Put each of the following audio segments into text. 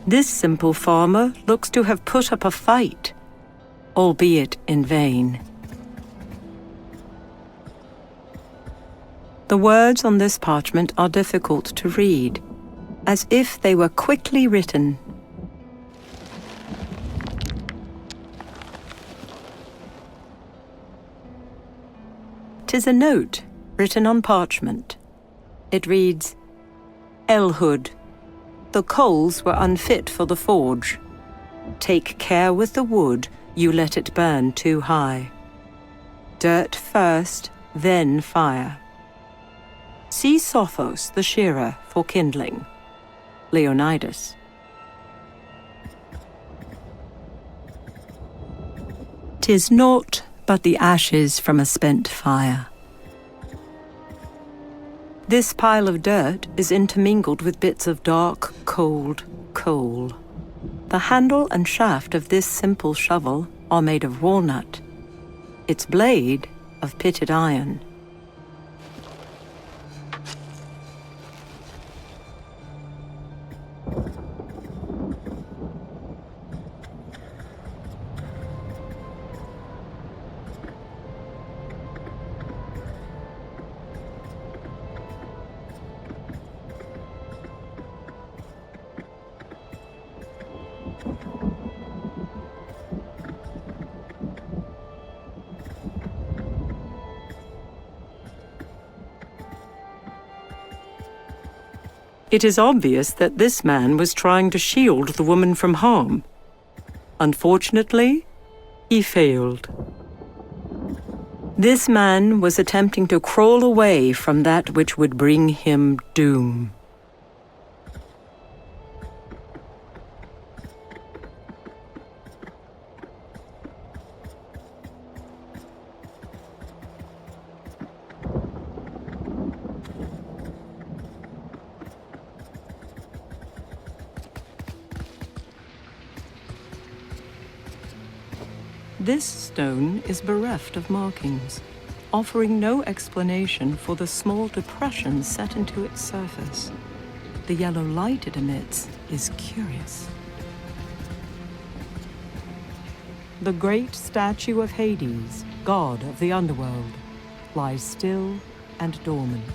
This simple farmer looks to have put up a fight, albeit in vain. The words on this parchment are difficult to read, as if they were quickly written. "'Tis a note written on parchment. It reads, Elhood, the coals were unfit for the forge. Take care with the wood, you let it burn too high. Dirt first, then fire. See Sophos the shearer for kindling. Leonidas." "'Tis naught but the ashes from a spent fire." This pile of dirt is intermingled with bits of dark, cold coal. The handle and shaft of this simple shovel are made of walnut, its blade of pitted iron. It is obvious that this man was trying to shield the woman from harm. Unfortunately, he failed. This man was attempting to crawl away from that which would bring him doom. This stone is bereft of markings, offering no explanation for the small depression set into its surface. The yellow light it emits is curious. The great statue of Hades, god of the underworld, lies still and dormant.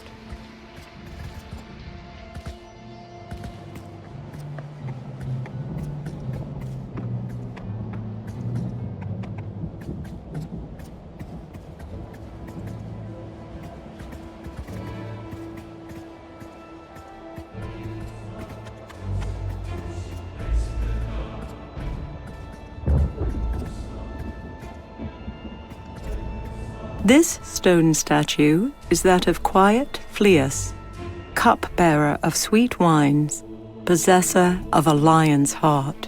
This stone statue is that of quiet Phlius, cup-bearer of sweet wines, possessor of a lion's heart.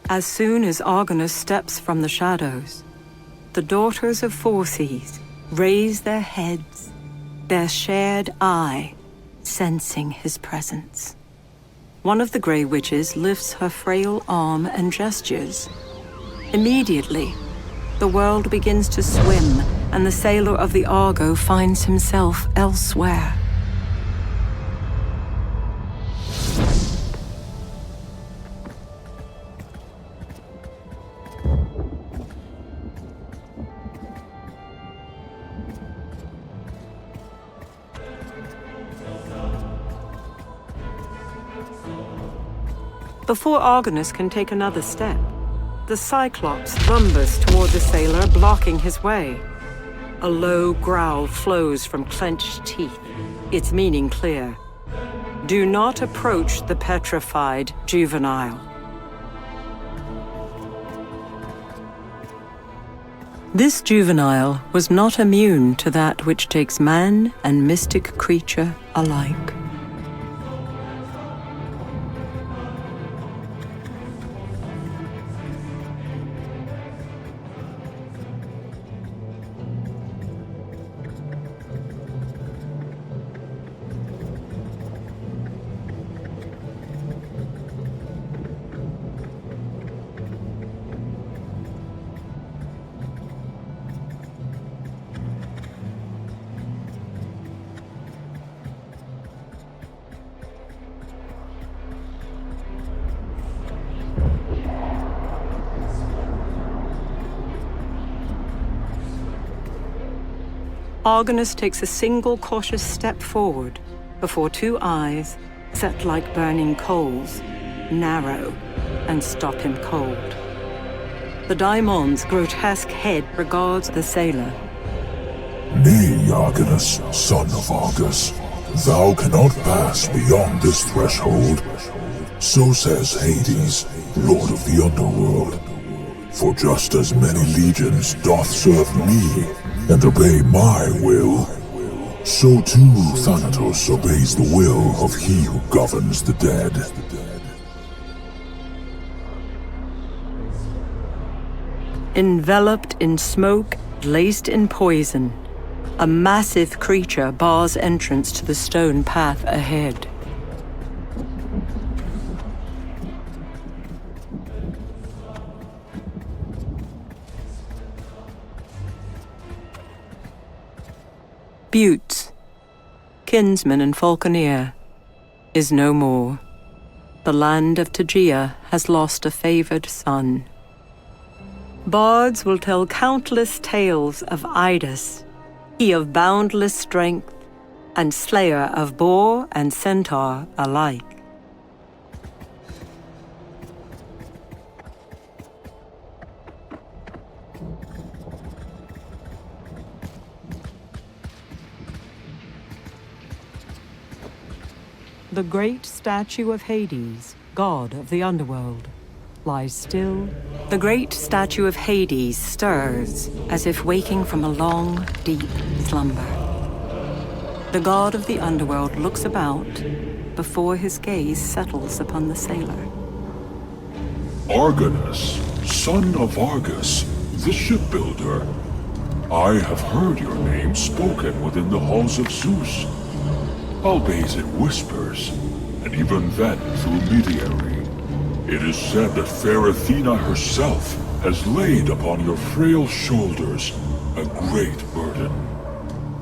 As soon as Argonus steps from the shadows, the daughters of Phorcys raise their heads, their shared eye, sensing his presence. One of the Grey Witches lifts her frail arm and gestures. Immediately, the world begins to swim, and the sailor of the Argo finds himself elsewhere. Before Argonus can take another step, the Cyclops lumbers toward the sailor, blocking his way. A low growl flows from clenched teeth, its meaning clear. Do not approach the petrified juvenile. This juvenile was not immune to that which takes man and mystic creature alike. Argonus takes a single cautious step forward before two eyes, set like burning coals, narrow and stop him cold. The Daimon's grotesque head regards the sailor. Nay, Argonus, son of Argus, thou cannot pass beyond this threshold. So says Hades, lord of the underworld. For just as many legions doth serve me and obey my will, so too Thanatos obeys the will of he who governs the dead. Enveloped in smoke, laced in poison, a massive creature bars entrance to the stone path ahead. Butte, kinsman and falconer, is no more. The land of Tegea has lost a favored son. Bards will tell countless tales of Idas, he of boundless strength, and slayer of boar and centaur alike. The great statue of Hades, god of the underworld, lies still. The great statue of Hades stirs, as if waking from a long, deep slumber. The god of the underworld looks about, before his gaze settles upon the sailor. Argonus, son of Argus, the shipbuilder. I have heard your name spoken within the halls of Zeus, albeit in whispers, and even then through mediary. It is said that fair Athena herself has laid upon your frail shoulders a great burden.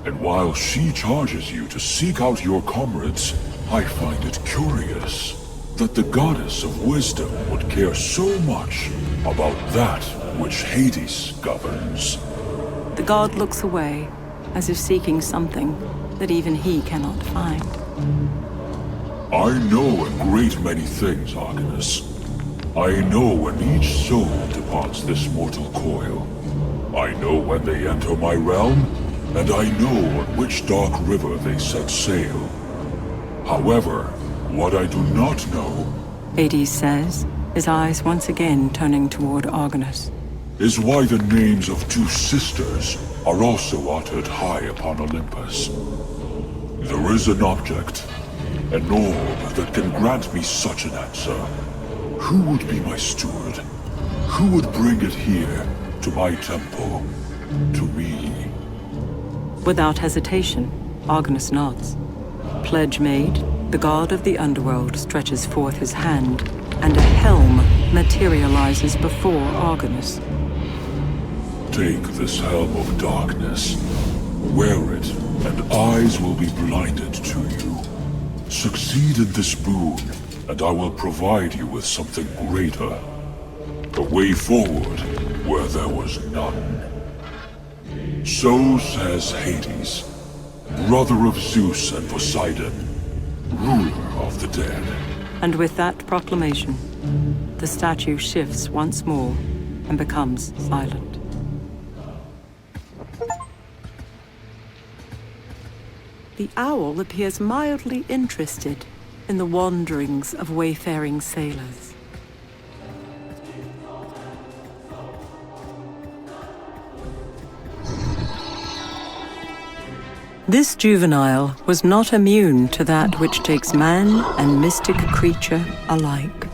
And while she charges you to seek out your comrades, I find it curious that the goddess of wisdom would care so much about that which Hades governs. The god looks away, as if seeking something that even he cannot find. I know a great many things, Argonus. I know when each soul departs this mortal coil. I know when they enter my realm, and I know on which dark river they set sail. However, what I do not know, Hades says, his eyes once again turning toward Argonus, is why the names of two sisters are also uttered high upon Olympus. There is an object, an orb that can grant me such an answer. Who would be my steward? Who would bring it here, to my temple, to me? Without hesitation, Argonus nods. Pledge made, the god of the underworld stretches forth his hand, and a helm materializes before Argonus. Take this helm of darkness. Wear it, and eyes will be blinded to you. Succeed in this boon, and I will provide you with something greater. The way forward where there was none. So says Hades, brother of Zeus and Poseidon, ruler of the dead. And with that proclamation, the statue shifts once more and becomes silent. The owl appears mildly interested in the wanderings of wayfaring sailors. This juvenile was not immune to that which takes man and mystic creature alike.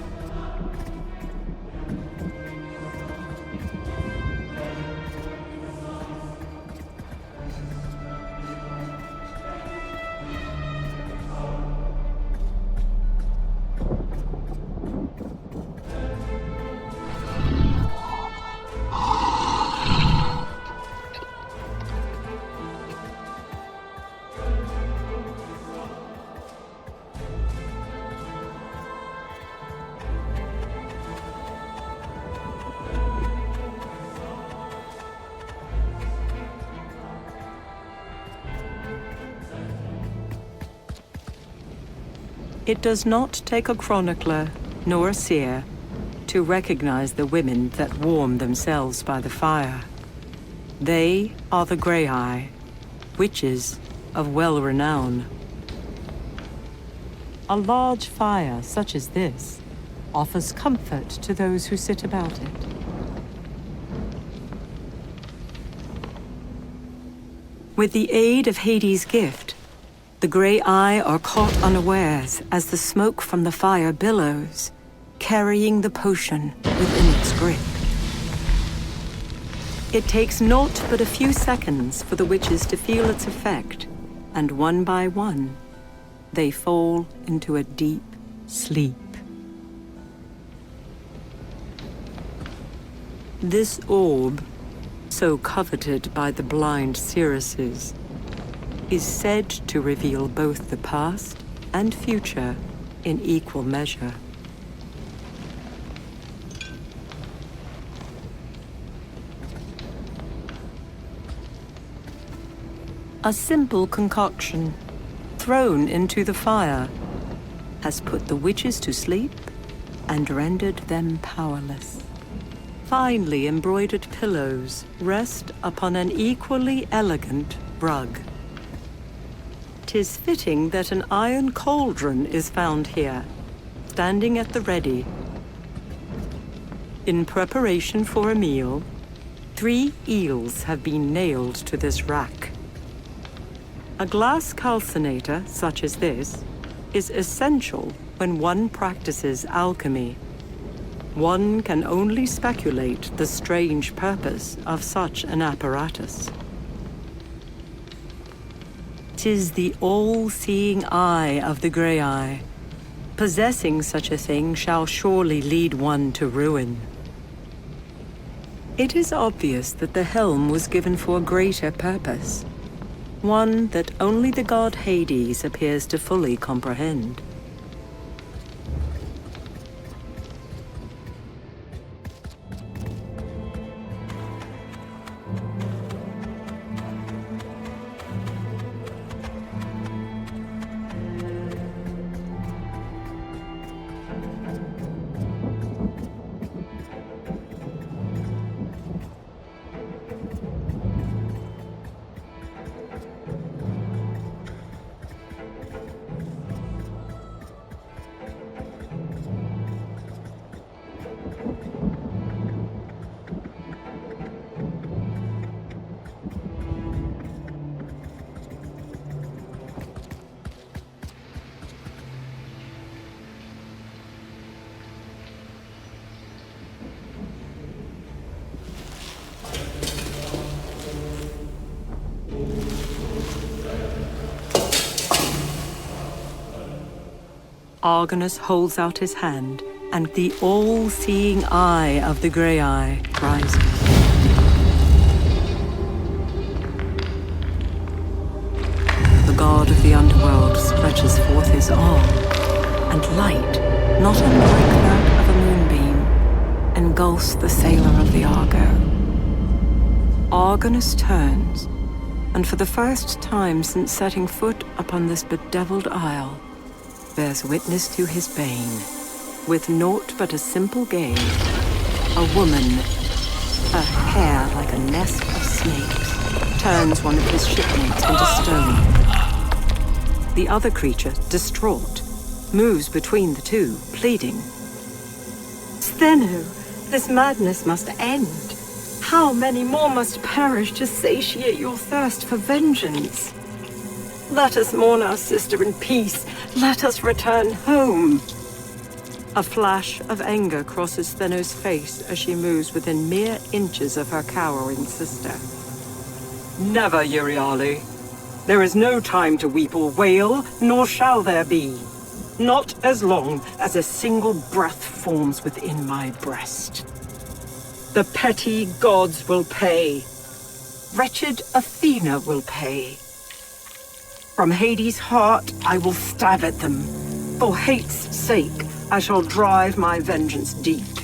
It does not take a chronicler nor a seer to recognize the women that warm themselves by the fire. They are the Grey-Eye, witches of well renown. A large fire such as this offers comfort to those who sit about it. With the aid of Hades' gift, the Grey-Eye are caught unawares as the smoke from the fire billows, carrying the potion within its grip. It takes naught but a few seconds for the witches to feel its effect, and one by one, they fall into a deep sleep. This orb, so coveted by the blind seeresses, is said to reveal both the past and future in equal measure. A simple concoction, thrown into the fire, has put the witches to sleep and rendered them powerless. Finely embroidered pillows rest upon an equally elegant rug. 'Tis fitting that an iron cauldron is found here, standing at the ready. In preparation for a meal, 3 eels have been nailed to this rack. A glass calcinator, such as this, is essential when one practices alchemy. One can only speculate the strange purpose of such an apparatus. 'Tis the all-seeing eye of the Grey-Eye. Possessing such a thing shall surely lead one to ruin. It is obvious that the helm was given for a greater purpose, one that only the god Hades appears to fully comprehend. Argonus holds out his hand, and the all-seeing eye of the Grey-Eye rises. The god of the underworld stretches forth his arm, and light, not unlike that of a moonbeam, engulfs the sailor of the Argo. Argonus turns, and for the first time since setting foot upon this bedeviled isle, bears witness to his bane. With naught but a simple gaze, a woman, her hair like a nest of snakes, turns one of his shipmates into stone. The other creature, distraught, moves between the two, pleading. Stheno, this madness must end. How many more must perish to satiate your thirst for vengeance? Let us mourn our sister in peace. Let us return home. A flash of anger crosses Stheno's face as she moves within mere inches of her cowering sister. Never, Euryale. There is no time to weep or wail, nor shall there be. Not as long as a single breath forms within my breast. The petty gods will pay. Wretched Athena will pay. From Hades' heart, I will stab at them. For hate's sake, I shall drive my vengeance deep.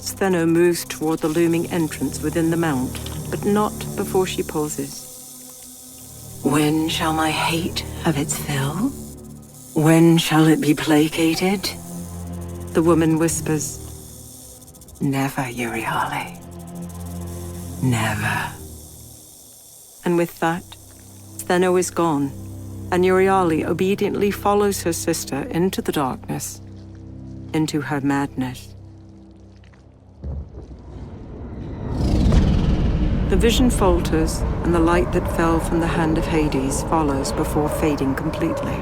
Stheno moves toward the looming entrance within the mount, but not before she pauses. When shall my hate have its fill? When shall it be placated? The woman whispers. Never, Euryale. Never. And with that, Steno is gone, and Euryale obediently follows her sister into the darkness, into her madness. The vision falters, and the light that fell from the hand of Hades follows before fading completely.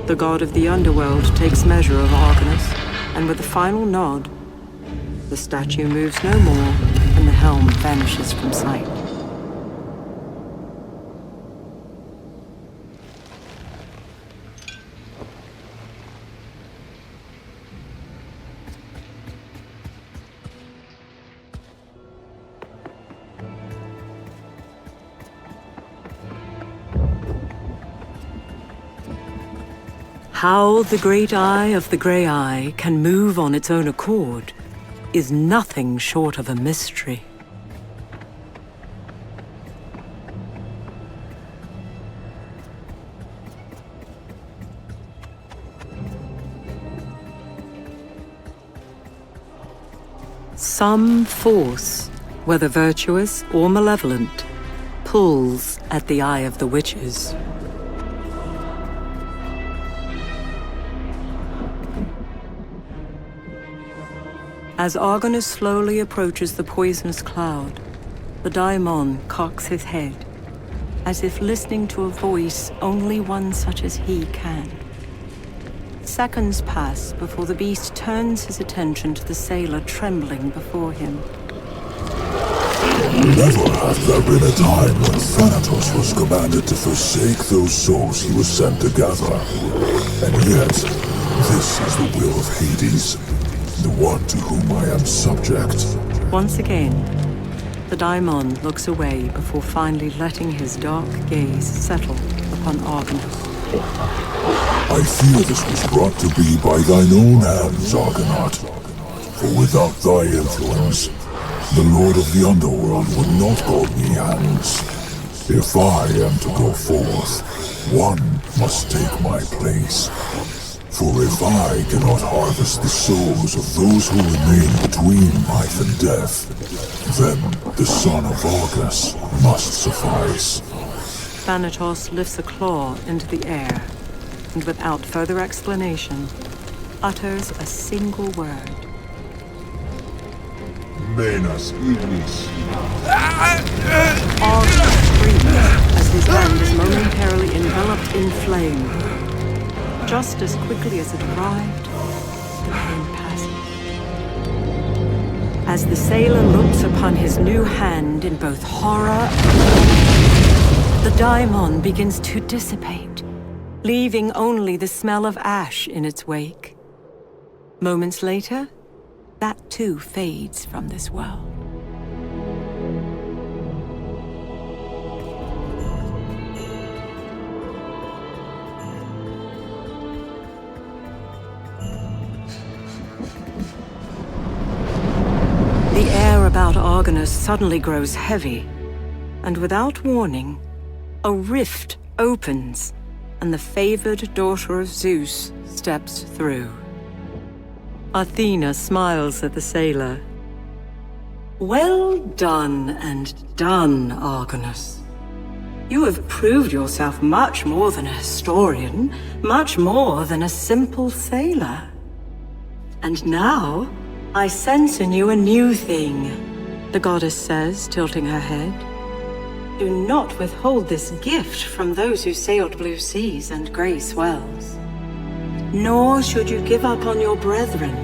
The god of the underworld takes measure of Argonus, and with a final nod, the statue moves no more, and the helm vanishes from sight. How the great eye of the grey eye can move on its own accord is nothing short of a mystery. Some force, whether virtuous or malevolent, pulls at the eye of the witches. As Argonus slowly approaches the poisonous cloud, the daimon cocks his head, as if listening to a voice only one such as he can. Seconds pass before the beast turns his attention to the sailor trembling before him. Never hath there been a time when Thanatos was commanded to forsake those souls he was sent to gather. And yet, this is the will of Hades, the one to whom I am subject. Once again, the daimon looks away before finally letting his dark gaze settle upon Argonus. I fear this was brought to be by thine own hands, Argonaut. For without thy influence, the Lord of the Underworld would not hold me hands. If I am to go forth, one must take my place. For if I cannot harvest the souls of those who remain between life and death, then the son of Argus must suffice. Thanatos lifts a claw into the air, and without further explanation, utters a single word. Menas ignis. Argonus screams as his hand is momentarily enveloped in flame. Just as quickly as it arrived, the pain passes. As the sailor looks upon his new hand in both horror and awe, the daimon begins to dissipate, leaving only the smell of ash in its wake. Moments later, that too fades from this world. The air about Argonus suddenly grows heavy, and without warning, a rift opens, and the favored daughter of Zeus steps through. Athena smiles at the sailor. Well done and done, Argonus. You have proved yourself much more than a historian, much more than a simple sailor. And now, I sense in you a new thing, the goddess says, tilting her head. Do not withhold this gift from those who sailed blue seas and grey swells. Nor should you give up on your brethren,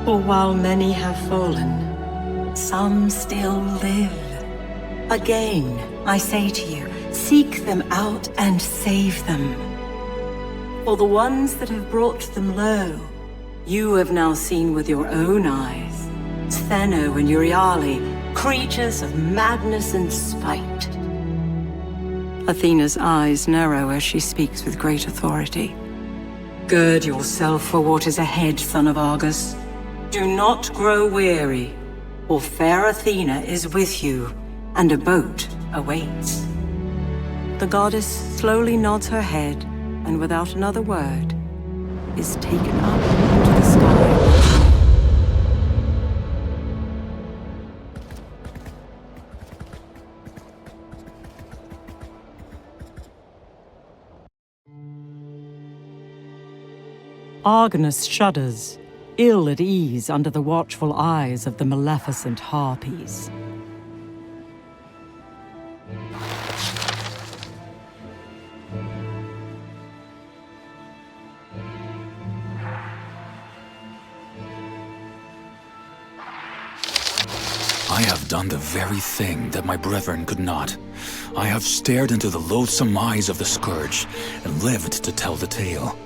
for while many have fallen, some still live. Again, I say to you, seek them out and save them. For the ones that have brought them low, you have now seen with your own eyes, Steno and Euryale, creatures of madness and spite. Athena's eyes narrow as she speaks with great authority. Gird yourself for what is ahead, son of Argus. Do not grow weary, for fair Athena is with you, and a boat awaits. The goddess slowly nods her head, and without another word, is taken up into the sky. Argonus shudders, ill at ease under the watchful eyes of the maleficent harpies. I have done the very thing that my brethren could not. I have stared into the loathsome eyes of the scourge and lived to tell the tale.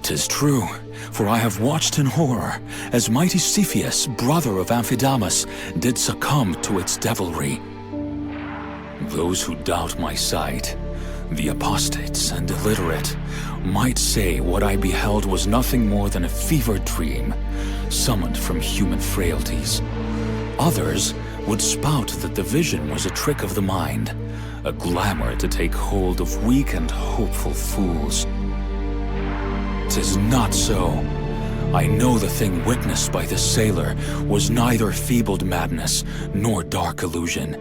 'Tis true, for I have watched in horror as mighty Cepheus, brother of Amphidamas, did succumb to its devilry. Those who doubt my sight, the apostates and illiterate, might say what I beheld was nothing more than a fevered dream, summoned from human frailties. Others would spout that the vision was a trick of the mind, a glamour to take hold of weak and hopeful fools. 'Tis not so. I know the thing witnessed by this sailor was neither feebled madness nor dark illusion.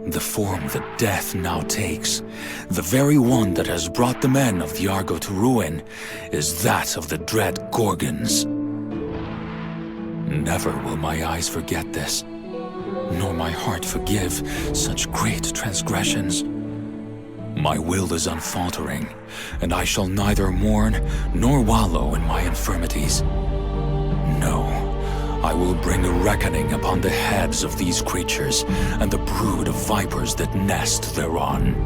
The form that death now takes, the very one that has brought the men of the Argo to ruin, is that of the dread Gorgons. Never will my eyes forget this, nor my heart forgive such great transgressions. My will is unfaltering, and I shall neither mourn nor wallow in my infirmities. No, I will bring a reckoning upon the heads of these creatures and the brood of vipers that nest thereon.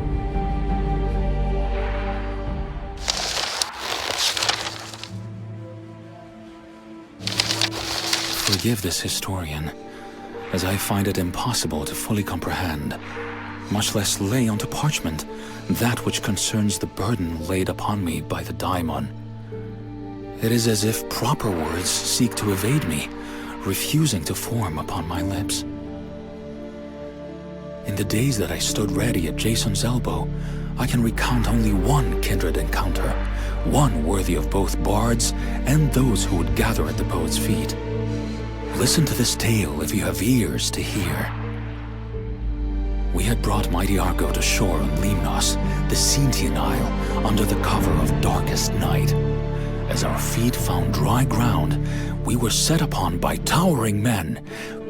Forgive this historian, as I find it impossible to fully comprehend, much less lay onto parchment, that which concerns the burden laid upon me by the daimon. It is as if proper words seek to evade me, refusing to form upon my lips. In the days that I stood ready at Jason's elbow, I can recount only one kindred encounter, one worthy of both bards and those who would gather at the poet's feet. Listen to this tale if you have ears to hear. We had brought mighty Argo to shore on Lemnos, the Sintian Isle, under the cover of darkest night. As our feet found dry ground, we were set upon by towering men,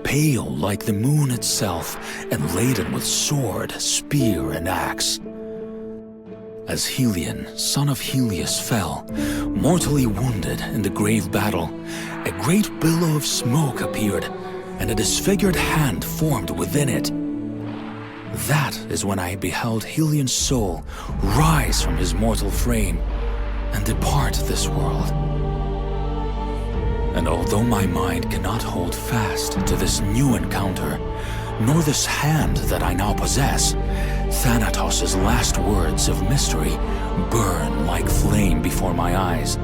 pale like the moon itself, and laden with sword, spear, and axe. As Helion, son of Helios, fell, mortally wounded in the grave battle, a great billow of smoke appeared, and a disfigured hand formed within it. That is when I beheld Helion's soul rise from his mortal frame and depart this world. And although my mind cannot hold fast to this new encounter, nor this hand that I now possess, Thanatos' last words of mystery burn like flame before my eyes.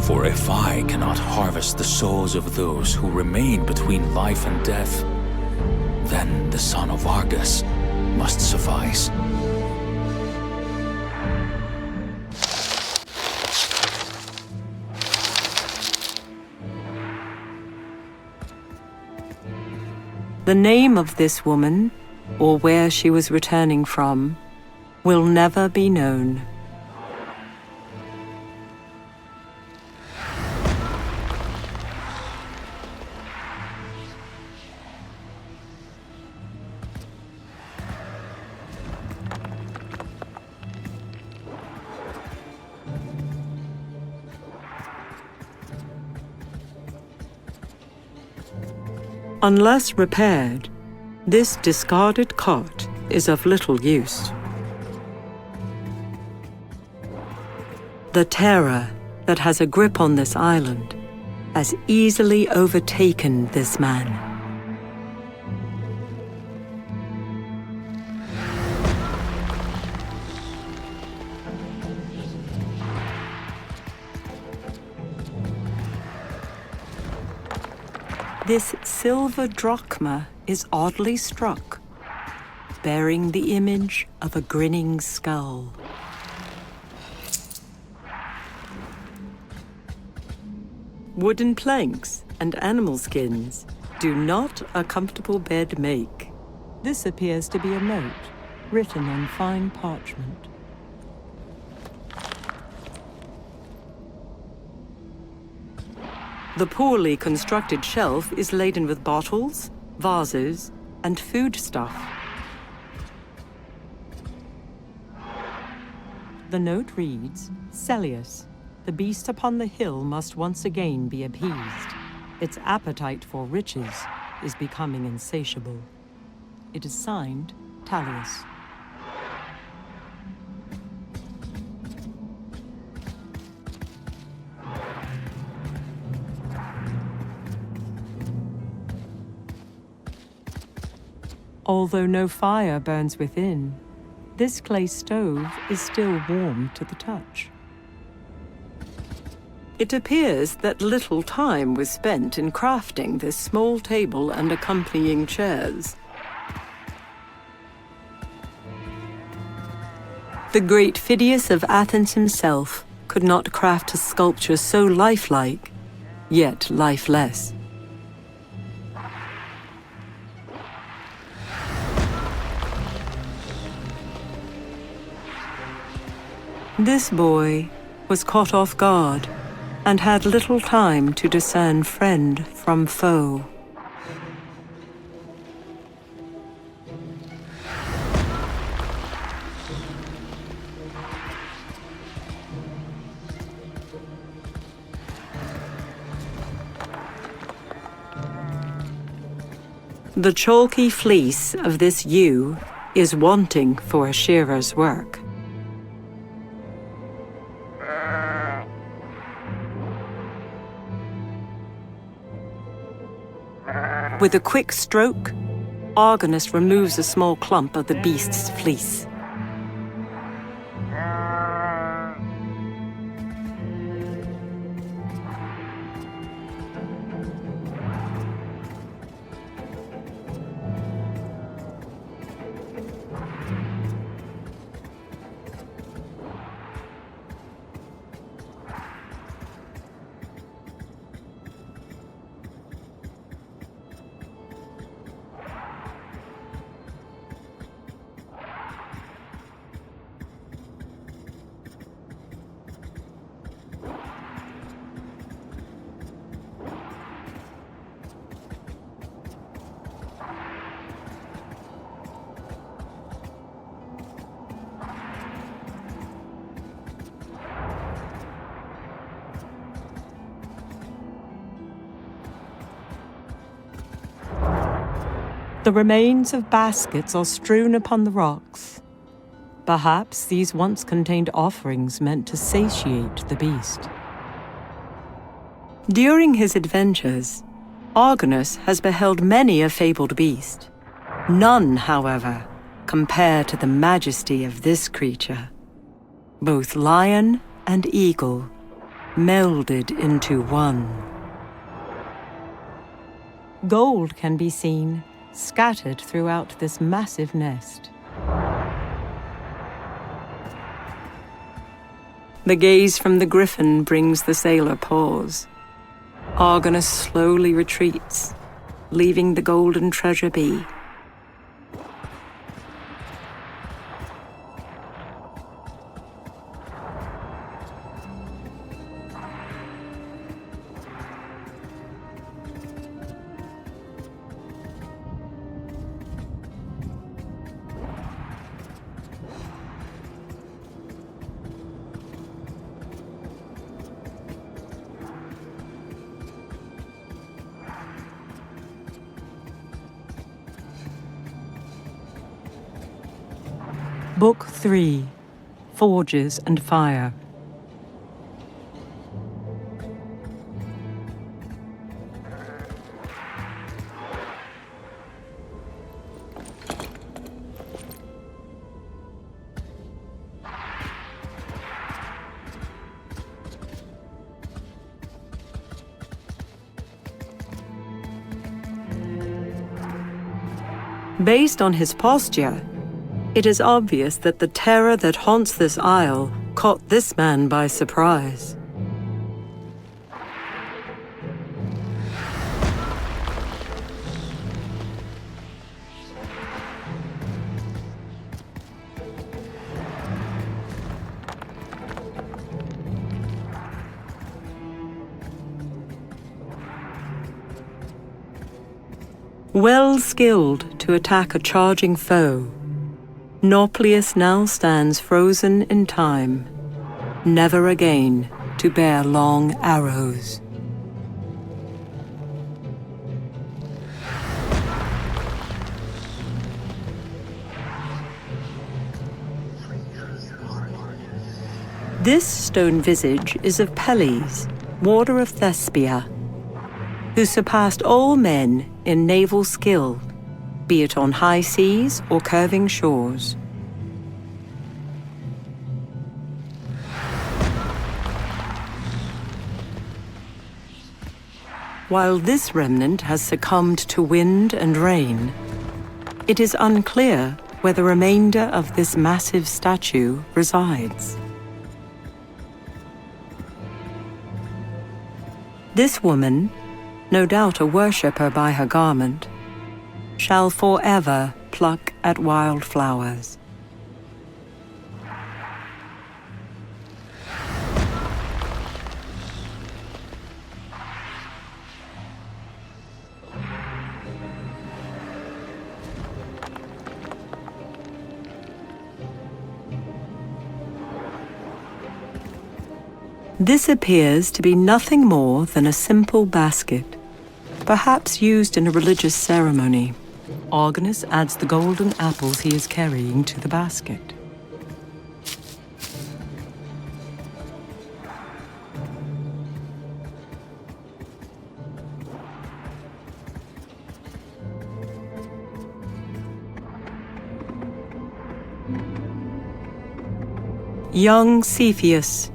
For if I cannot harvest the souls of those who remain between life and death, then the son of Argus must suffice. The name of this woman, or where she was returning from, will never be known. Unless repaired, this discarded cart is of little use. The terror that has a grip on this island has easily overtaken this man. This silver drachma is oddly struck, bearing the image of a grinning skull. Wooden planks and animal skins do not a comfortable bed make. This appears to be a note written on fine parchment. The poorly constructed shelf is laden with bottles, vases, and foodstuff. The note reads, "Celius, the beast upon the hill must once again be appeased. Its appetite for riches is becoming insatiable." It is signed, Tallius. Although no fire burns within, this clay stove is still warm to the touch. It appears that little time was spent in crafting this small table and accompanying chairs. The great Phidias of Athens himself could not craft a sculpture so lifelike, yet lifeless. This boy was caught off guard and had little time to discern friend from foe. The chalky fleece of this ewe is wanting for a shearer's work. With a quick stroke, Argonus removes a small clump of the beast's fleece. The remains of baskets are strewn upon the rocks. Perhaps these once contained offerings meant to satiate the beast. During his adventures, Argonus has beheld many a fabled beast. None, however, compare to the majesty of this creature. Both lion and eagle melded into one. Gold can be seen scattered throughout this massive nest. The gaze from the griffin brings the sailor pause. Argonus slowly retreats, leaving the golden treasure be. Book 3, Forges and Fire. Based on his posture, It is obvious that the terror that haunts this isle caught this man by surprise. Well skilled to attack a charging foe, Nauplius now stands frozen in time, never again to bear long arrows. This stone visage is of Peleus, warder of Thespia, who surpassed all men in naval skill, be it on high seas or curving shores. While this remnant has succumbed to wind and rain, it is unclear where the remainder of this massive statue resides. This woman, no doubt a worshipper by her garment, shall forever pluck at wildflowers. This appears to be nothing more than a simple basket, perhaps used in a religious ceremony. Argonus adds the golden apples he is carrying to the basket. Young Cepheus,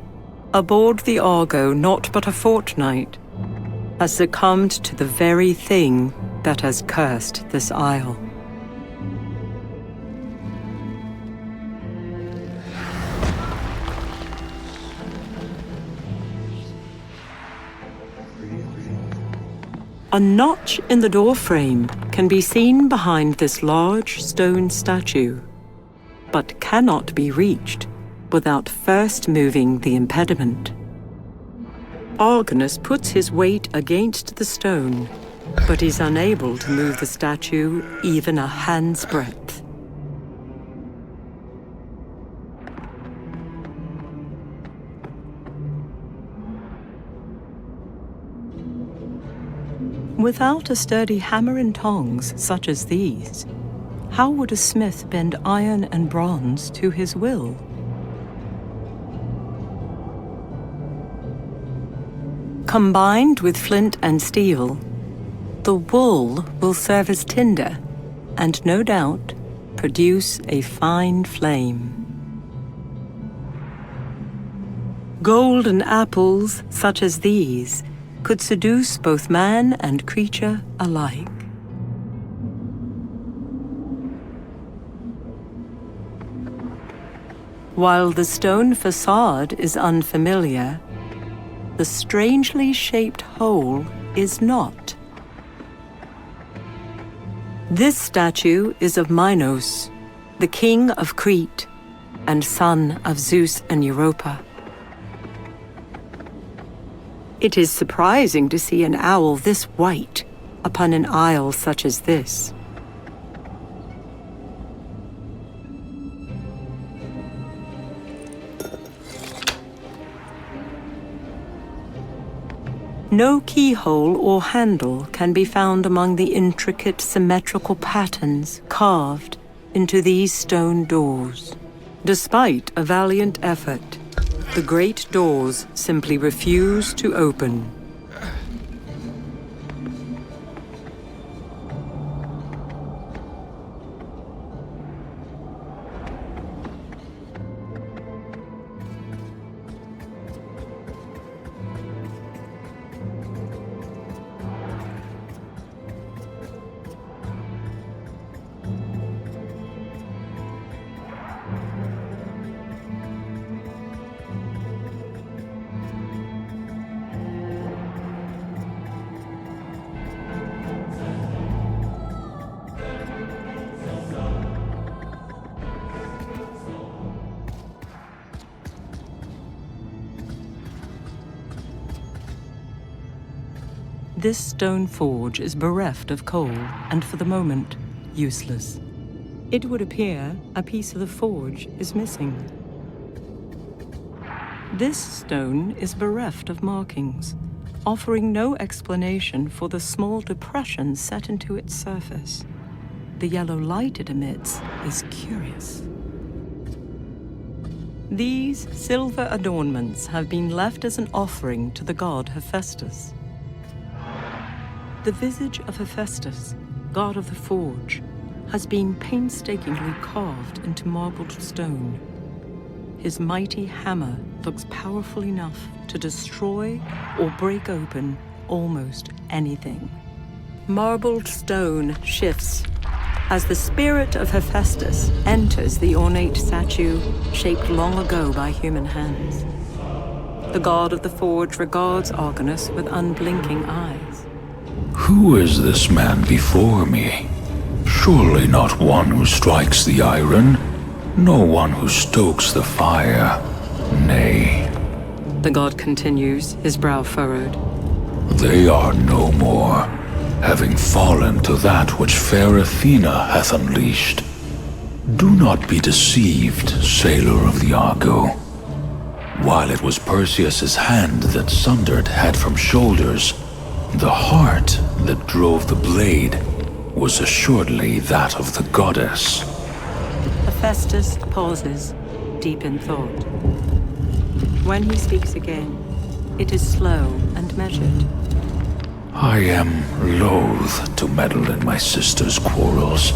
aboard the Argo not but a fortnight, has succumbed to the very thing that has cursed this isle. A notch in the doorframe can be seen behind this large stone statue, but cannot be reached without first moving the impediment. Argonus puts his weight against the stone, but is unable to move the statue even a hand's breadth. Without a sturdy hammer and tongs such as these, how would a smith bend iron and bronze to his will? Combined with flint and steel, the wool will serve as tinder and, no doubt, produce a fine flame. Golden apples such as these could seduce both man and creature alike. While the stone facade is unfamiliar, the strangely shaped hole is not. This statue is of Minos, the king of Crete and son of Zeus and Europa. It is surprising to see an owl this white upon an isle such as this. No keyhole or handle can be found among the intricate symmetrical patterns carved into these stone doors. Despite a valiant effort, the great doors simply refuse to open. This stone forge is bereft of coal and, for the moment, useless. It would appear a piece of the forge is missing. This stone is bereft of markings, offering no explanation for the small depression set into its surface. The yellow light it emits is curious. These silver adornments have been left as an offering to the god Hephaestus. The visage of Hephaestus, god of the forge, has been painstakingly carved into marbled stone. His mighty hammer looks powerful enough to destroy or break open almost anything. Marbled stone shifts as the spirit of Hephaestus enters the ornate statue shaped long ago by human hands. The god of the forge regards Argonus with unblinking eyes. Who is this man before me? Surely not one who strikes the iron, nor one who stokes the fire. Nay. The god continues, his brow furrowed. They are no more, having fallen to that which fair Athena hath unleashed. Do not be deceived, sailor of the Argo. While it was Perseus's hand that sundered head from shoulders, the heart that drove the blade was assuredly that of the goddess. Hephaestus pauses, deep in thought. When he speaks again, it is slow and measured. I am loath to meddle in my sister's quarrels,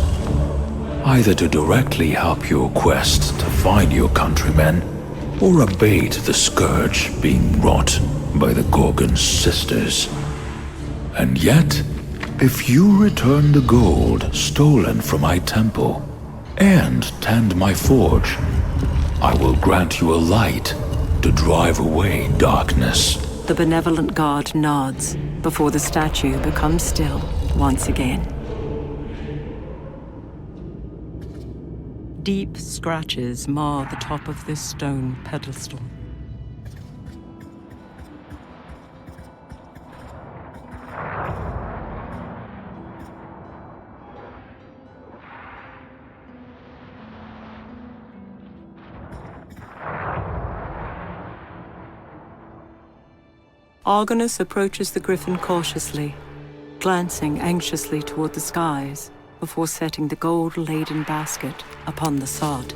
either to directly help your quest to find your countrymen, or abate the scourge being wrought by the Gorgon's sisters. And yet, if you return the gold stolen from my temple, and tend my forge, I will grant you a light to drive away darkness. The benevolent god nods before the statue becomes still once again. Deep scratches mar the top of this stone pedestal. Argonus approaches the griffin cautiously, glancing anxiously toward the skies before setting the gold-laden basket upon the sod.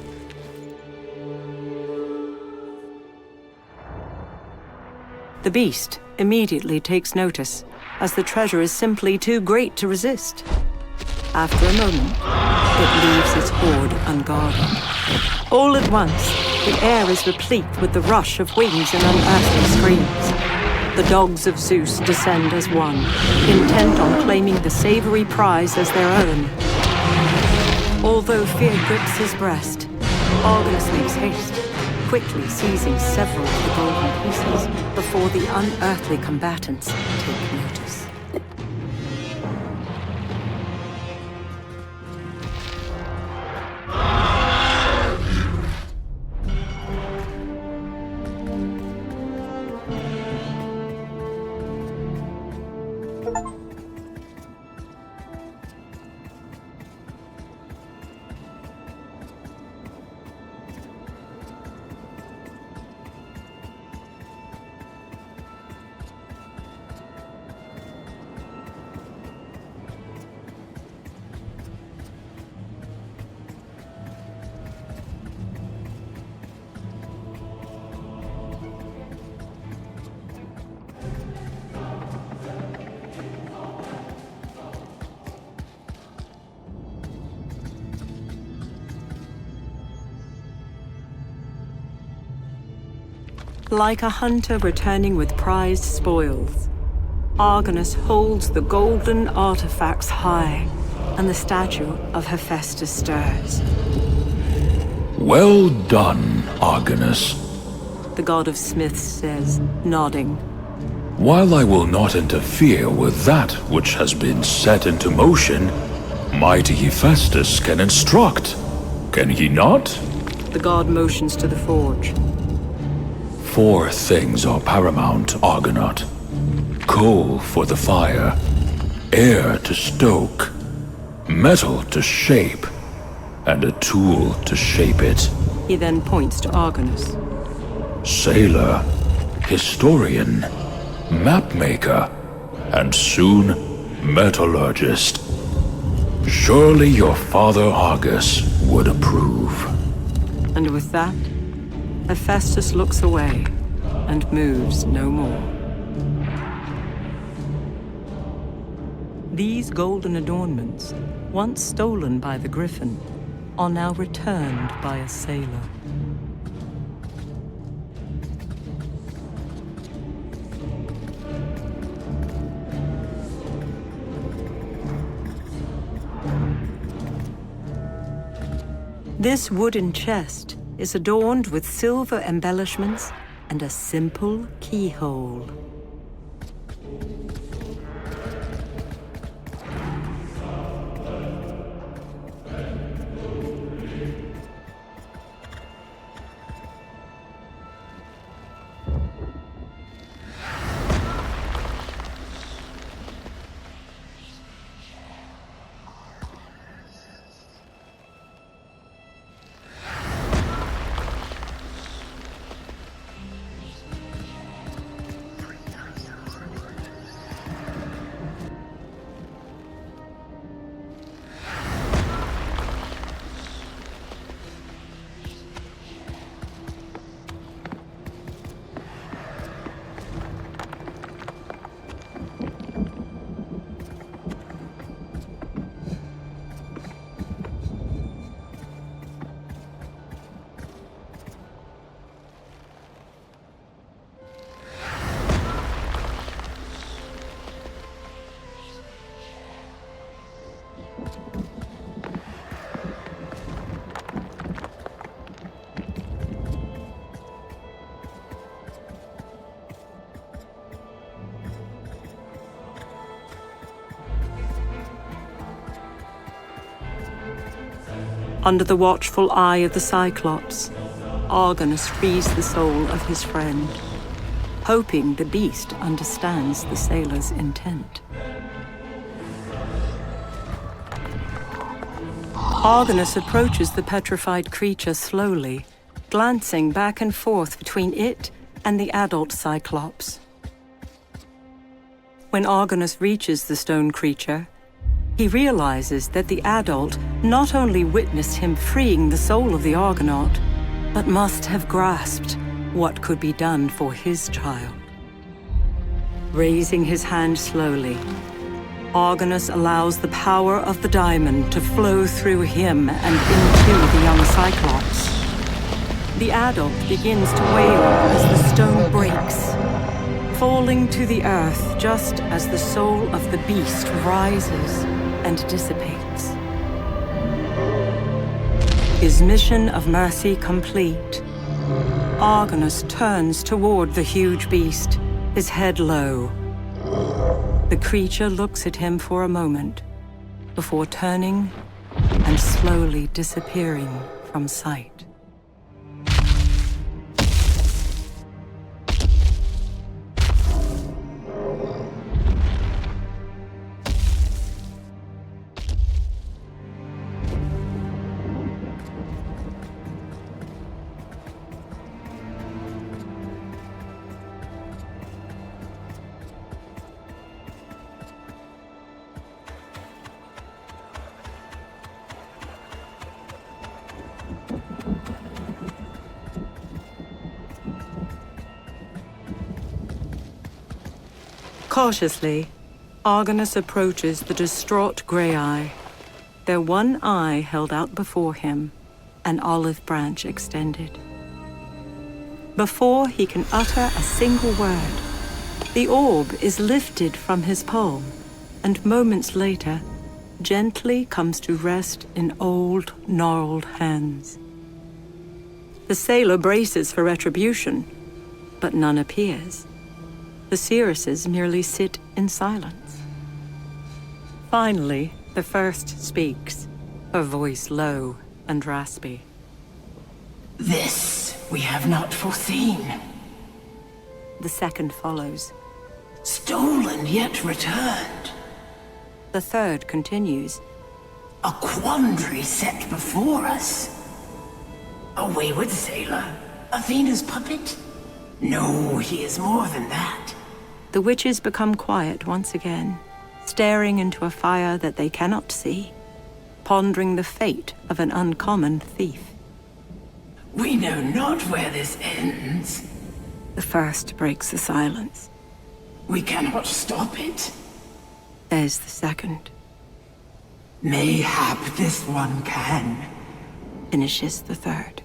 The beast immediately takes notice, as the treasure is simply too great to resist. After a moment, it leaves its hoard unguarded. All at once, the air is replete with the rush of wings and unearthly screams. The dogs of Zeus descend as one, intent on claiming the savory prize as their own. Although fear grips his breast, Argonus makes haste, quickly seizing several of the golden pieces before the unearthly combatants take notice. Like a hunter returning with prized spoils, Argonus holds the golden artifacts high, and the statue of Hephaestus stirs. Well done, Argonus. The god of smiths says, nodding. While I will not interfere with that which has been set into motion, mighty Hephaestus can instruct. Can he not? The god motions to the forge. 4 things are paramount, Argonaut. Coal for the fire, air to stoke, metal to shape, and a tool to shape it. He then points to Argonus. Sailor, historian, mapmaker, and soon metallurgist. Surely your father Argus would approve. And with that, Hephaestus looks away and moves no more. These golden adornments, once stolen by the Griffin, are now returned by a sailor. This wooden chest is adorned with silver embellishments and a simple keyhole. Under the watchful eye of the Cyclops, Argonus frees the soul of his friend, hoping the beast understands the sailor's intent. Argonus approaches the petrified creature slowly, glancing back and forth between it and the adult Cyclops. When Argonus reaches the stone creature, he realizes that the adult not only witnessed him freeing the soul of the Argonaut, but must have grasped what could be done for his child. Raising his hand slowly, Argonus allows the power of the diamond to flow through him and into the young Cyclops. The adult begins to wail as the stone breaks, falling to the earth just as the soul of the beast rises and dissipates. His mission of mercy complete, Argonus turns toward the huge beast, his head low. The creature looks at him for a moment, before turning and slowly disappearing from sight. Cautiously, Argonus approaches the distraught Grey-Eye, their one eye held out before him, an olive branch extended. Before he can utter a single word, the orb is lifted from his palm, and moments later, gently comes to rest in old, gnarled hands. The sailor braces for retribution, but none appears. The seeresses merely sit in silence. Finally, the first speaks, her voice low and raspy. This we have not foreseen. The second follows, Stolen yet returned. The third continues. A quandary set before us. A wayward sailor? Athena's puppet? No, he is more than that. The witches become quiet once again, staring into a fire that they cannot see, pondering the fate of an uncommon thief. We know not where this ends. The first breaks the silence. We cannot stop it. There's the second. Mayhap this one can. Finishes the third.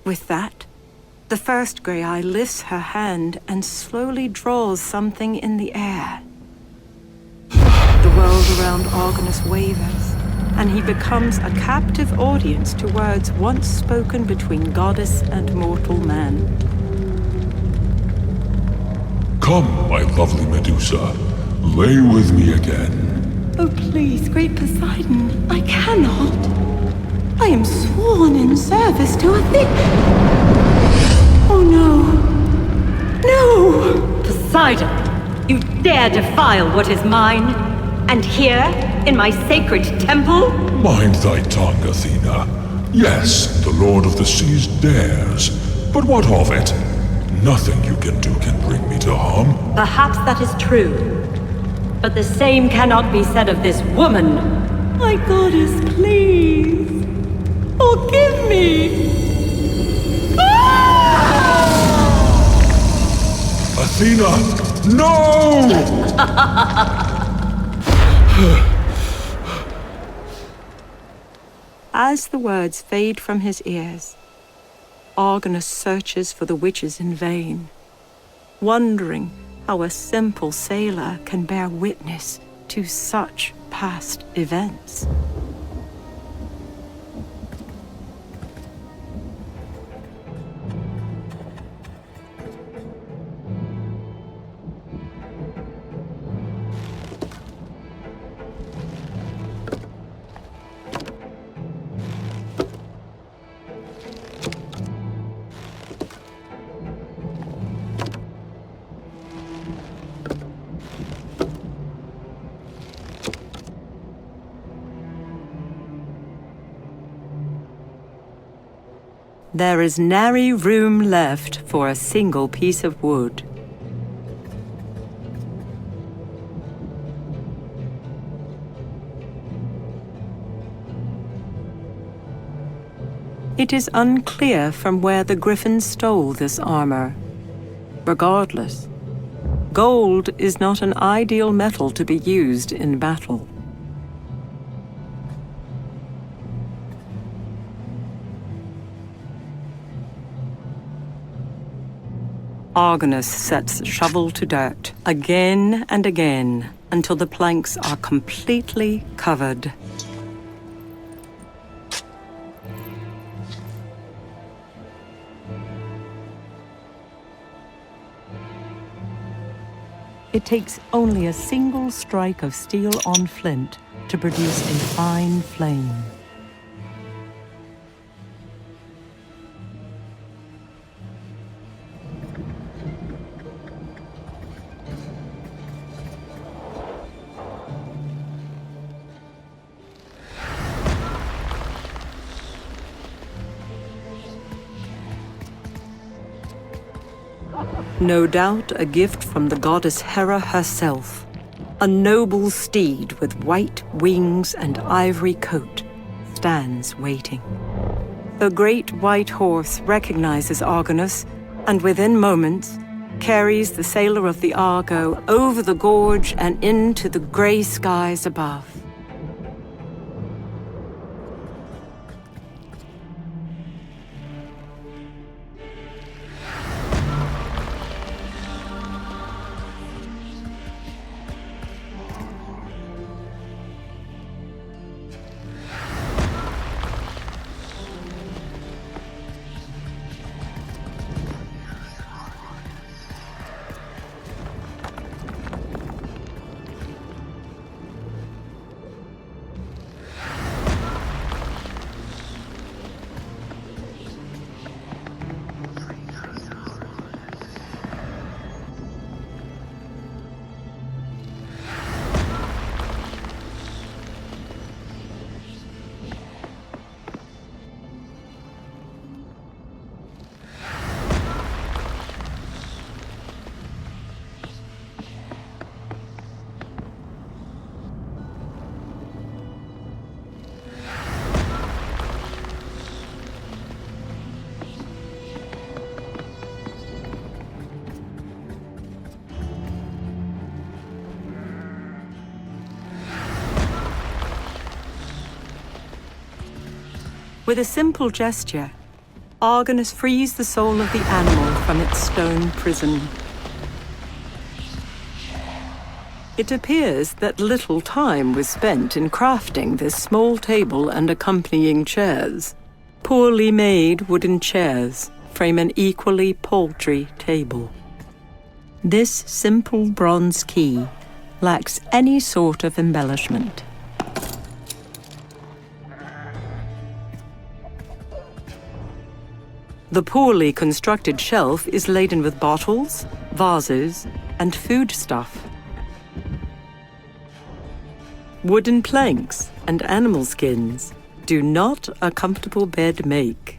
With that, the first Grey Eye lifts her hand and slowly draws something in the air. The world around Argonus wavers, and he becomes a captive audience to words once spoken between goddess and mortal man. Come, my lovely Medusa. Lay with me again. Oh, please, great Poseidon, I cannot. I am sworn in service to Athena. Oh, no. No! Poseidon, you dare defile what is mine? And here, in my sacred temple? Mind thy tongue, Athena. Yes, the Lord of the Seas dares. But what of it? Nothing you can do can bring me to harm. Perhaps that is true. But the same cannot be said of this woman. My goddess, please. Forgive me. Athena, no! As the words fade from his ears, Argonus searches for the witches in vain, wondering how a simple sailor can bear witness to such past events. There is nary room left for a single piece of wood. It is unclear from where the Griffin stole this armor. Regardless, gold is not an ideal metal to be used in battle. Argonus sets the shovel to dirt again and again until the planks are completely covered. It takes only a single strike of steel on flint to produce a fine flame. No doubt a gift from the goddess Hera herself. A noble steed with white wings and ivory coat stands waiting. The great white horse recognizes Argonus, and within moments carries the sailor of the Argo over the gorge and into the gray skies above. With a simple gesture, Argonus frees the soul of the animal from its stone prison. It appears that little time was spent in crafting this small table and accompanying chairs. Poorly made wooden chairs frame an equally paltry table. This simple bronze key lacks any sort of embellishment. The poorly constructed shelf is laden with bottles, vases, and foodstuff. Wooden planks and animal skins do not a comfortable bed make.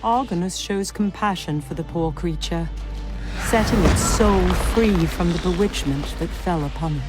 Argonus shows compassion for the poor creature, setting its soul free from the bewitchment that fell upon it.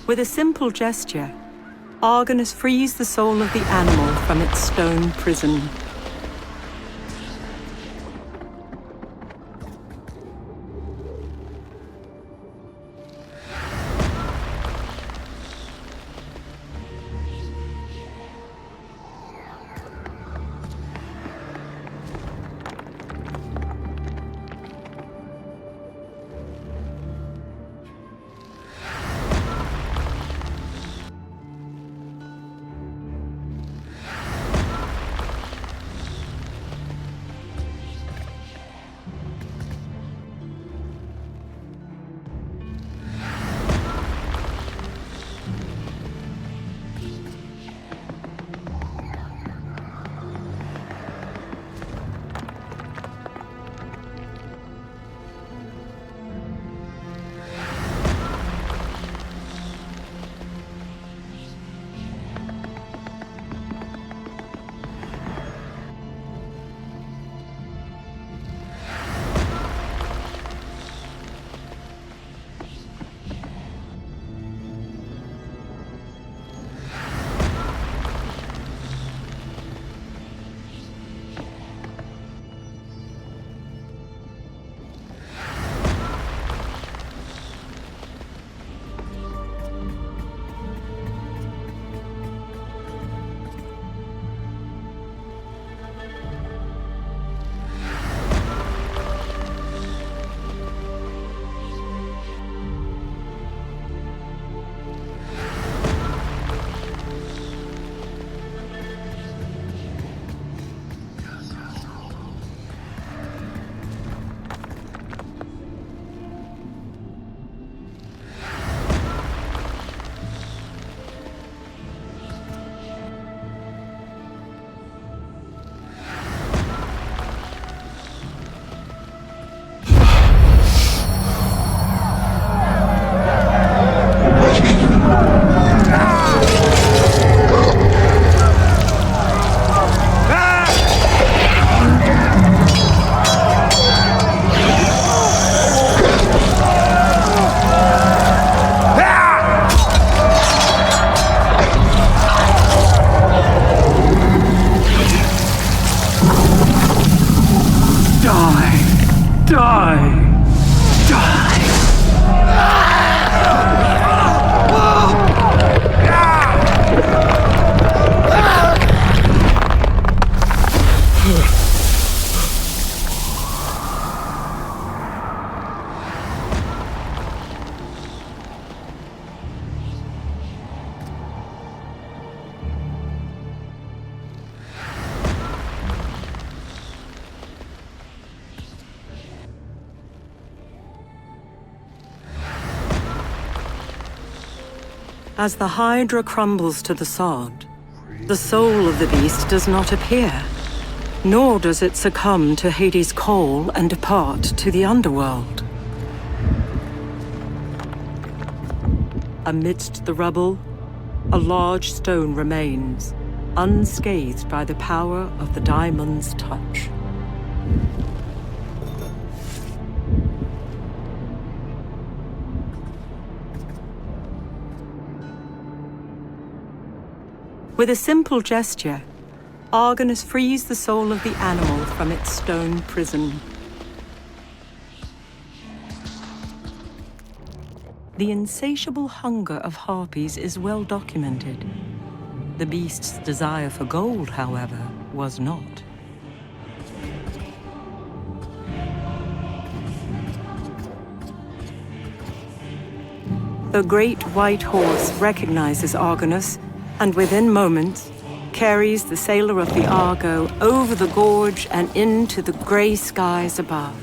With a simple gesture, Argonus frees the soul of the animal from its stone prison. Die! Die! Die! As the Hydra crumbles to the sod, the soul of the beast does not appear, nor does it succumb to Hades' call and depart to the underworld. Amidst the rubble, a large stone remains, unscathed by the power of the diamond's touch. With a simple gesture, Argonus frees the soul of the animal from its stone prison. The insatiable hunger of harpies is well documented. The beast's desire for gold, however, was not. The great white horse recognizes Argonus, and within moments, carries the sailor of the Argo over the gorge and into the grey skies above.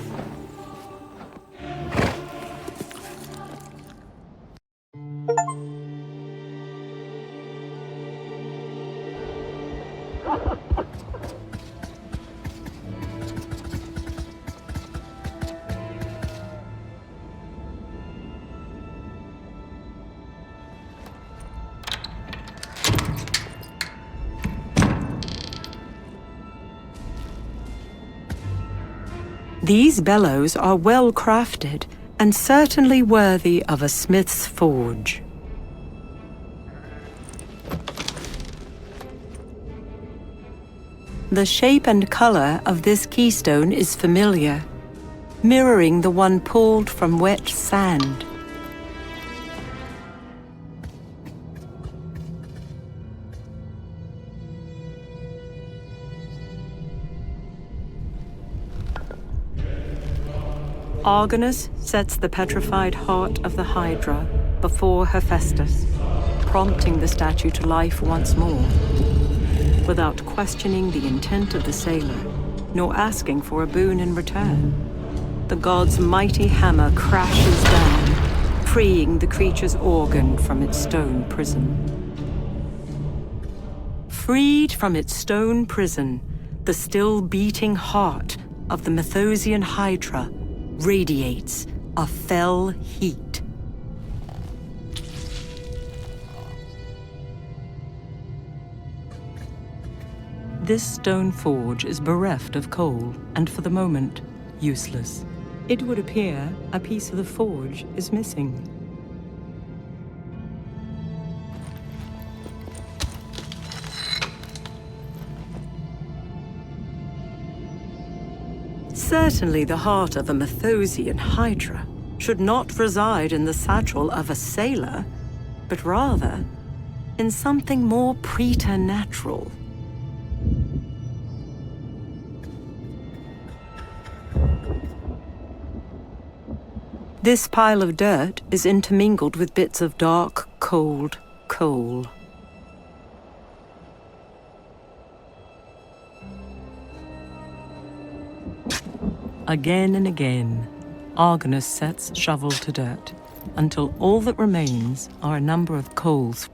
These bellows are well crafted and certainly worthy of a smith's forge. The shape and color of this keystone is familiar, mirroring the one pulled from wet sand. Argonus sets the petrified heart of the Hydra before Hephaestus, prompting the statue to life once more, without questioning the intent of the sailor, nor asking for a boon in return. The god's mighty hammer crashes down, freeing the creature's organ from its stone prison. Freed from its stone prison, the still beating heart of the Mythosian Hydra radiates a fell heat. This stone forge is bereft of coal and, for the moment, useless. It would appear a piece of the forge is missing. Certainly the heart of a Mythosian Hydra should not reside in the satchel of a sailor, but rather in something more preternatural. This pile of dirt is intermingled with bits of dark, cold coal. Again and again, Argonus sets shovel to dirt, until all that remains are a number of coals.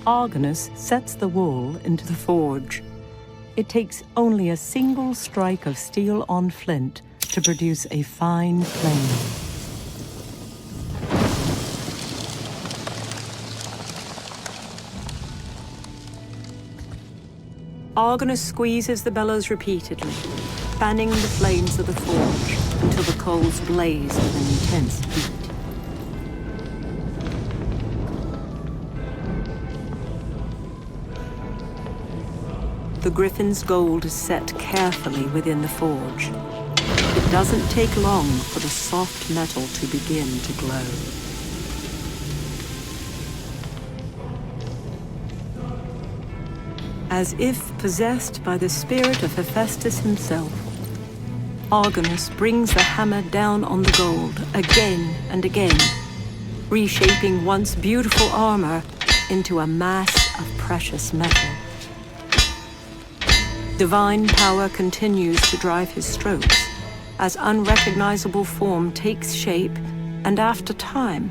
Argonus sets the wool into the forge, It takes only a single strike of steel on flint to produce a fine flame. Argonus squeezes the bellows repeatedly, fanning the flames of the forge until the coals blaze with an intense heat. The griffin's gold is set carefully within the forge. It doesn't take long for the soft metal to begin to glow. As if possessed by the spirit of Hephaestus himself, Argonus brings the hammer down on the gold again and again, reshaping once beautiful armor into a mass of precious metal. Divine power continues to drive his strokes as unrecognizable form takes shape and after time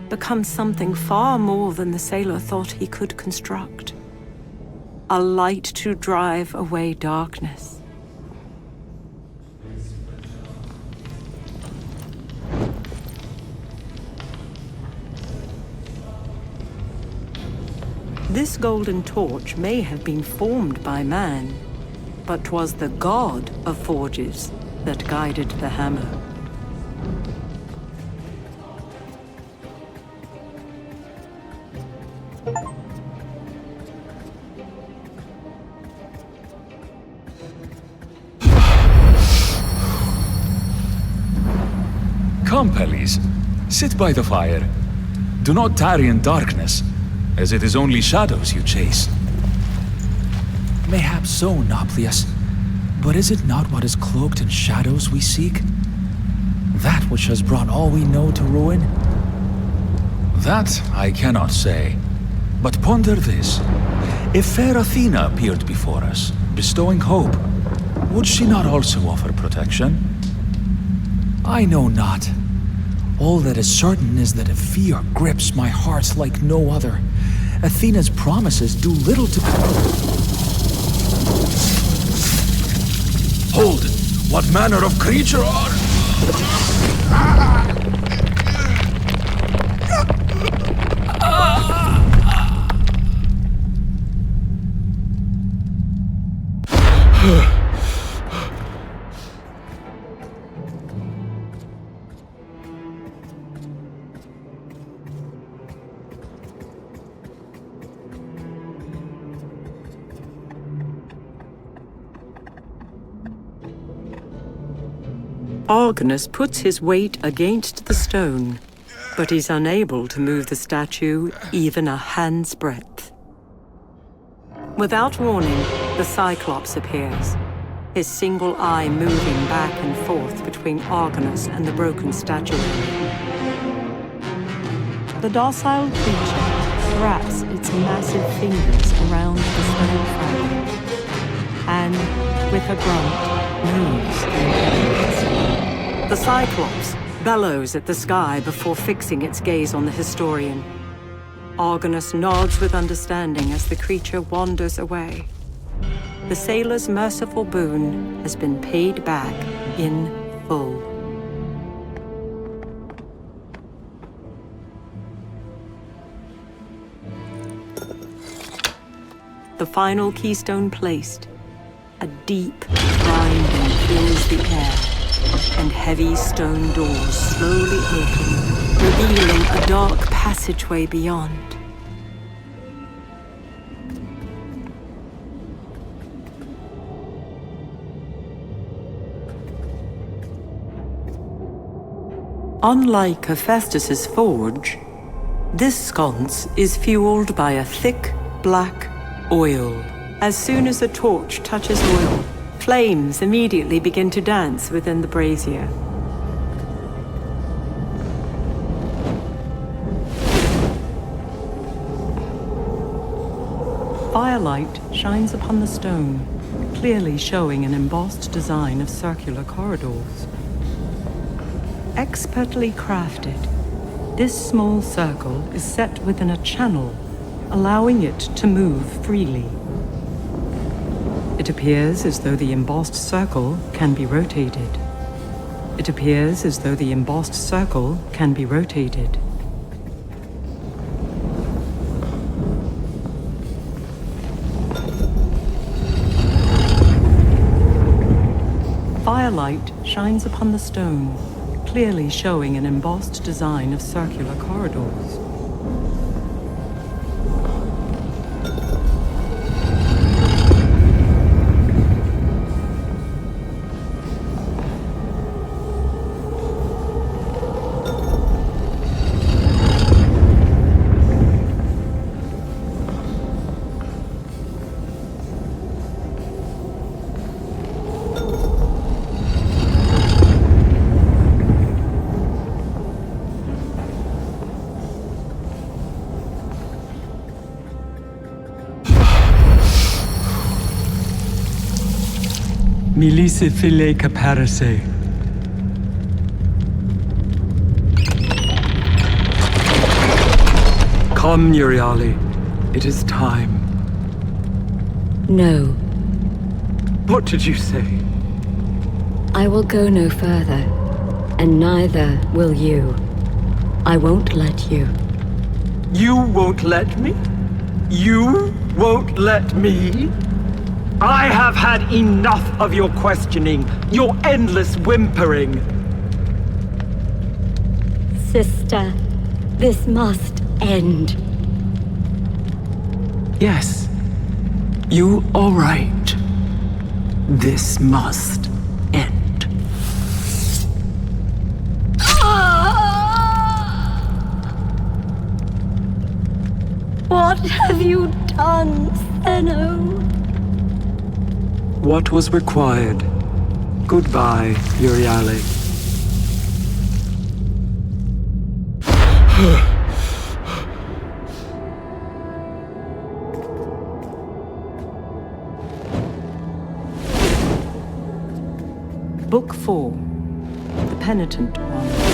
becomes something far more than the sailor thought he could construct. A light to drive away darkness. This golden torch may have been formed by man, but 'twas the god of forges that guided the hammer. Come, Pellis, sit by the fire. Do not tarry in darkness, as it is only shadows you chase. Mayhap so, Nauplius, but is it not what is cloaked in shadows we seek? That which has brought all we know to ruin? That I cannot say, but ponder this. If fair Athena appeared before us, bestowing hope, would she not also offer protection? I know not. All that is certain is that a fear grips my heart like no other. Athena's promises do little to... Hold! What manner of creature are... Argonus puts his weight against the stone, but he's unable to move the statue even a hand's breadth. Without warning, the Cyclops appears, his single eye moving back and forth between Argonus and the broken statue. The docile creature wraps its massive fingers around the stone fragment, and, with a grunt, moves the impediments. The Cyclops bellows at the sky before fixing its gaze on the historian. Argonus nods with understanding as the creature wanders away. The sailor's merciful boon has been paid back in full. The final keystone placed, a deep grinding fills the air, and heavy stone doors slowly open, revealing a dark passageway beyond. Unlike Hephaestus's forge, this sconce is fueled by a thick, black oil. As soon as a torch touches oil, flames immediately begin to dance within the brazier. Firelight shines upon the stone, clearly showing an embossed design of circular corridors. Expertly crafted, this small circle is set within a channel, allowing it to move freely. It It appears as though the embossed circle can be rotated. It appears as though the embossed circle can be rotated. Firelight shines upon the stone, clearly showing an embossed design of circular corridors. Milise file caparese. Come, Euryale. It is time. No, What did you say? I will go no further, and neither will you. I won't let you. You won't let me? You won't let me? I have had enough of your questioning, your endless whimpering. Sister, this must end. Yes. You are right. This must end. What have you done, Zeno? What was required. Goodbye, Euryale. Book 4. The Penitent One.